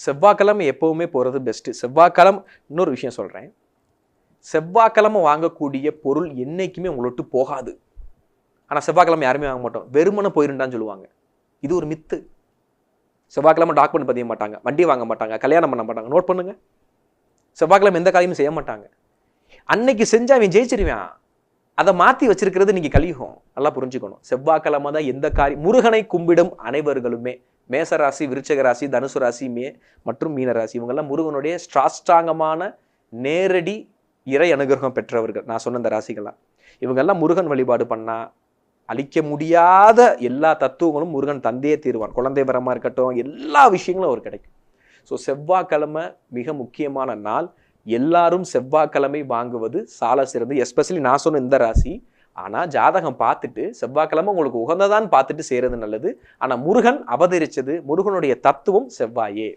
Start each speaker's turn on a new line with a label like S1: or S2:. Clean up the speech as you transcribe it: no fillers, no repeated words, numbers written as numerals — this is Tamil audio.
S1: செவ்வாய்க்கிழமை எப்பவுமே போகிறது பெஸ்ட்டு. செவ்வாய்க்கிழமை இன்னொரு விஷயம் சொல்கிறேன், செவ்வாய்க்கிழமை வாங்கக்கூடிய பொருள் என்றைக்குமே உங்களை விட்டு போகாது. ஆனால் செவ்வாய்க்கிழமை யாருமே வாங்க மாட்டோம், வெறுமனை போயிருந்தான்னு சொல்லுவாங்க. இது ஒரு மித்து. செவ்வாய்க்கிழமை டாக்குமெண்ட் பதிய மாட்டாங்க, வண்டி வாங்க மாட்டாங்க, கல்யாணம் பண்ண மாட்டாங்க. நோட் பண்ணுங்க, செவ்வாய்க்கிழமை எந்த காரியமும் செய்ய மாட்டாங்க. அன்னைக்கு செஞ்சா அவன் ஜெயிச்சிருவான். அதை மாற்றி வச்சிருக்கிறது நீங்கள் கலியுகம். நல்லா புரிஞ்சுக்கணும். செவ்வாய்க்கிழமை தான் எந்த காரியம். முருகனை கும்பிடும் அனைவர்களுமே, மேசராசி, விருச்சக ராசி, தனுசு ராசி மற்றும் மீனராசி, இவங்கெல்லாம் முருகனுடைய ஸ்ட்ராங்கமான நேரடி இறை அனுகிரகம் பெற்றவர்கள். நான் சொன்ன இந்த ராசிகள்லாம், இவங்கெல்லாம் முருகன் வழிபாடு பண்ணா அழிக்க முடியாத எல்லா தத்துவங்களும் முருகன் தந்தையே தீர்வான். குழந்தை வரமா இருக்கட்டும், எல்லா விஷயங்களும் அவர் கிடைக்கும். ஸோ செவ்வாய்க்கிழமை மிக முக்கியமான நாள். எல்லாரும் செவ்வாய்க்கிழமை வாங்குவது சால சிறந்து. எஸ்பெஷலி நான் சொன்ன இந்த ராசி. ஆனால் ஜாதகம் பார்த்துட்டு செவ்வாய்க்கிழமை உங்களுக்கு உகந்ததான்னு பார்த்துட்டு செய்கிறது நல்லது. ஆனால் முருகன் அவதரித்தது, முருகனுடைய தத்துவம் செவ்வாயே.